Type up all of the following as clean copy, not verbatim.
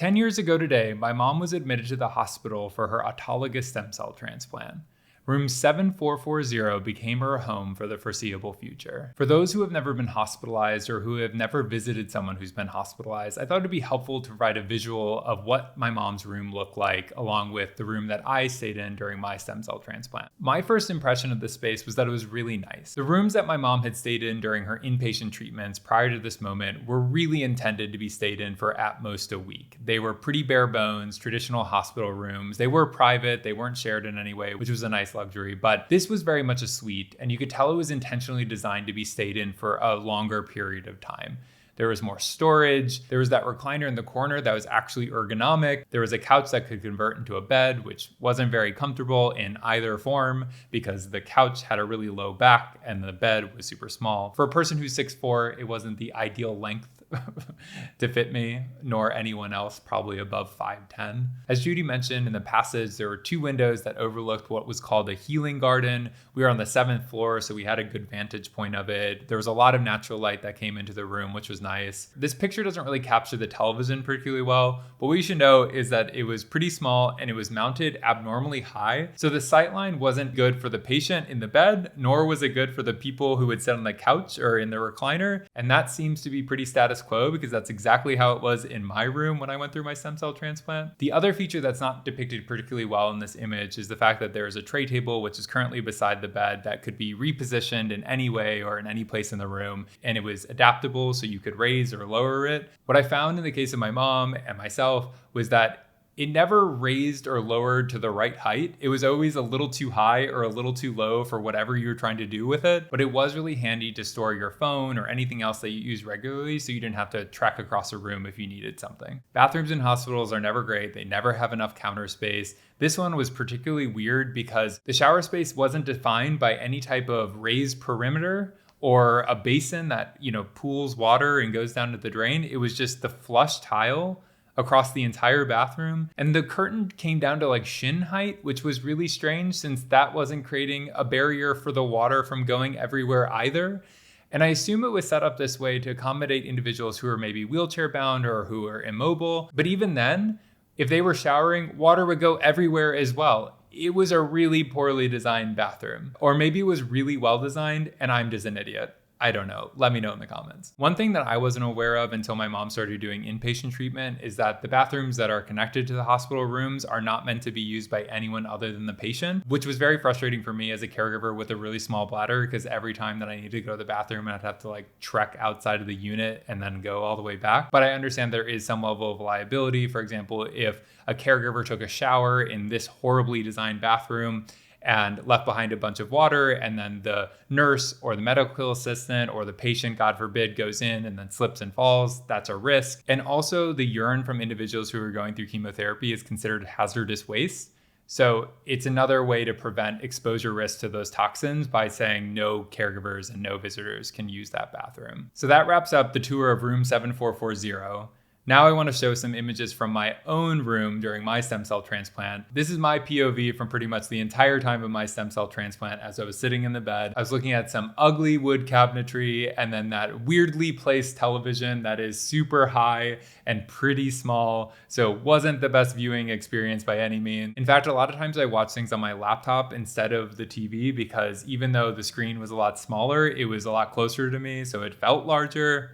10 years ago today, my mom was admitted to the hospital for her autologous stem cell transplant. Room 7440 became her home for the foreseeable future. For those who have never been hospitalized or who have never visited someone who's been hospitalized, I thought it'd be helpful to provide a visual of what my mom's room looked like, along with the room that I stayed in during my stem cell transplant. My first impression of this space was that it was really nice. The rooms that my mom had stayed in during her inpatient treatments prior to this moment were really intended to be stayed in for at most a week. They were pretty bare bones, traditional hospital rooms. They were private, they weren't shared in any way, which was a nice luxury, but this was very much a suite, and you could tell it was intentionally designed to be stayed in for a longer period of time. There was more storage. There was that recliner in the corner that was actually ergonomic. There was a couch that could convert into a bed, which wasn't very comfortable in either form because the couch had a really low back and the bed was super small. For a person who's 6'4", it wasn't the ideal length to fit me, nor anyone else probably above 5'10". As Judy mentioned in the passage, there were 2 windows that overlooked what was called a healing garden. We were on the 7th floor, so we had a good vantage point of it. There was a lot of natural light that came into the room, which was nice. This picture doesn't really capture the television particularly well, but what you should know is that it was pretty small and it was mounted abnormally high. So the sightline wasn't good for the patient in the bed, nor was it good for the people who would sit on the couch or in the recliner. And that seems to be pretty status quo because that's exactly how it was in my room when I went through my stem cell transplant. The other feature that's not depicted particularly well in this image is the fact that there is a tray table, which is currently beside the bed, that could be repositioned in any way or in any place in the room. And it was adaptable, so you could raise or lower it. What I found in the case of my mom and myself was that it never raised or lowered to the right height. It was always a little too high or a little too low for whatever you were trying to do with it. But it was really handy to store your phone or anything else that you use regularly, so you didn't have to trek across a room if you needed something. Bathrooms in hospitals are never great. They never have enough counter space. This one was particularly weird because the shower space wasn't defined by any type of raised perimeter or a basin that, pools water and goes down to the drain. It was just the flush tile across the entire bathroom. And the curtain came down to like shin height, which was really strange since that wasn't creating a barrier for the water from going everywhere either. And I assume it was set up this way to accommodate individuals who are maybe wheelchair bound or who are immobile. But even then, if they were showering, water would go everywhere as well. It was a really poorly designed bathroom. Or maybe it was really well designed and I'm just an idiot. I don't know. Let me know in the comments. One thing that I wasn't aware of until my mom started doing inpatient treatment is that the bathrooms that are connected to the hospital rooms are not meant to be used by anyone other than the patient, which was very frustrating for me as a caregiver with a really small bladder, because every time that I needed to go to the bathroom, I'd have to trek outside of the unit and then go all the way back. But I understand there is some level of liability. For example, if a caregiver took a shower in this horribly designed bathroom and left behind a bunch of water, and then the nurse or the medical assistant or the patient, God forbid, goes in and then slips and falls, that's a risk. And also the urine from individuals who are going through chemotherapy is considered hazardous waste. So it's another way to prevent exposure risk to those toxins by saying no caregivers and no visitors can use that bathroom. So that wraps up the tour of room 7440. Now I want to show some images from my own room during my stem cell transplant. This is my POV from pretty much the entire time of my stem cell transplant. As I was sitting in the bed, I was looking at some ugly wood cabinetry and then that weirdly placed television that is super high and pretty small. So it wasn't the best viewing experience by any means. In fact, a lot of times I watch things on my laptop instead of the TV because even though the screen was a lot smaller, it was a lot closer to me, so it felt larger.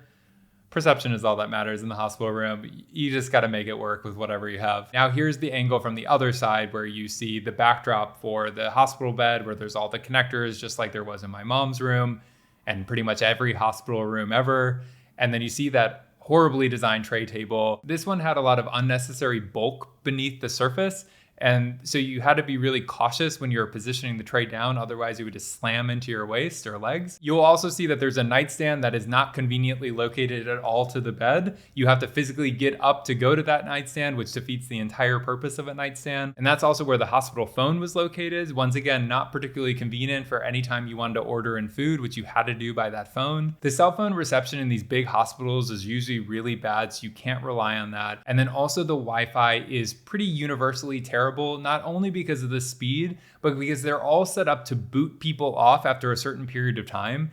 Perception is all that matters in the hospital room. You just got to make it work with whatever you have. Now here's the angle from the other side where you see the backdrop for the hospital bed where there's all the connectors just like there was in my mom's room and pretty much every hospital room ever. And then you see that horribly designed tray table. This one had a lot of unnecessary bulk beneath the surface. And so you had to be really cautious when you were positioning the tray down, otherwise it would just slam into your waist or legs. You'll also see that there's a nightstand that is not conveniently located at all to the bed. You have to physically get up to go to that nightstand, which defeats the entire purpose of a nightstand. And that's also where the hospital phone was located. Once again, not particularly convenient for any time you wanted to order in food, which you had to do by that phone. The cell phone reception in these big hospitals is usually really bad, so you can't rely on that. And then also the Wi-Fi is pretty universally terrible. Not only because of the speed, but because they're all set up to boot people off after a certain period of time.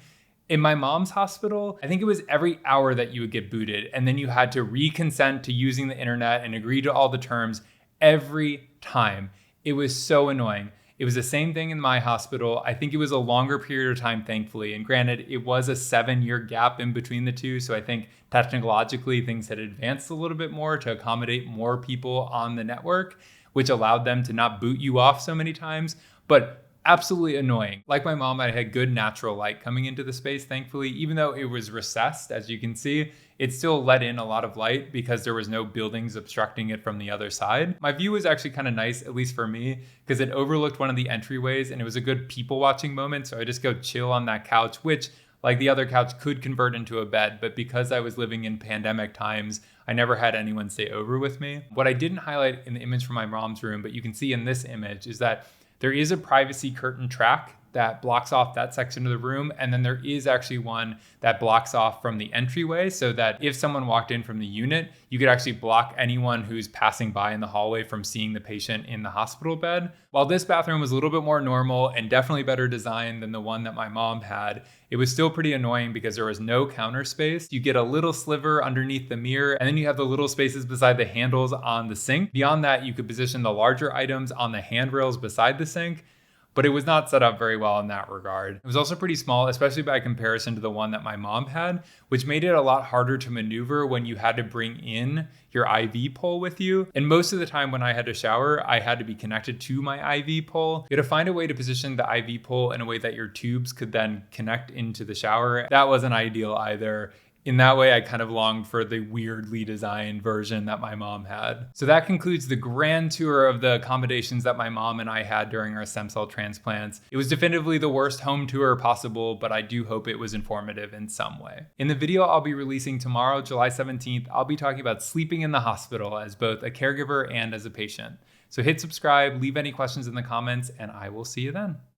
In my mom's hospital, I think it was every hour that you would get booted, and then you had to reconsent to using the internet and agree to all the terms every time. It was so annoying. It was the same thing in my hospital. I think it was a longer period of time, thankfully. And granted, it was a 7-year gap in between the two. So I think technologically things had advanced a little bit more to accommodate more people on the network, which allowed them to not boot you off so many times. But absolutely annoying. Like my mom, I had good natural light coming into the space, thankfully. Even though it was recessed, as you can see, it still let in a lot of light because there was no buildings obstructing it from the other side. My view was actually kind of nice, at least for me, because it overlooked one of the entryways and it was a good people watching moment. So I just go chill on that couch, which, like the other couch, could convert into a bed. But because I was living in pandemic times, I never had anyone stay over with me. What I didn't highlight in the image from my mom's room, but you can see in this image, is that there is a privacy curtain track that blocks off that section of the room. And then there is actually one that blocks off from the entryway so that if someone walked in from the unit, you could actually block anyone who's passing by in the hallway from seeing the patient in the hospital bed. While this bathroom was a little bit more normal and definitely better designed than the one that my mom had, it was still pretty annoying because there was no counter space. You get a little sliver underneath the mirror, and then you have the little spaces beside the handles on the sink. Beyond that, you could position the larger items on the handrails beside the sink, but it was not set up very well in that regard. It was also pretty small, especially by comparison to the one that my mom had, which made it a lot harder to maneuver when you had to bring in your IV pole with you. And most of the time when I had to shower, I had to be connected to my IV pole. You had to find a way to position the IV pole in a way that your tubes could then connect into the shower. That wasn't ideal either. In that way, I kind of longed for the weirdly designed version that my mom had. So that concludes the grand tour of the accommodations that my mom and I had during our stem cell transplants. It was definitively the worst home tour possible, but I do hope it was informative in some way. In the video I'll be releasing tomorrow, July 17th, I'll be talking about sleeping in the hospital as both a caregiver and as a patient. So hit subscribe, leave any questions in the comments, and I will see you then.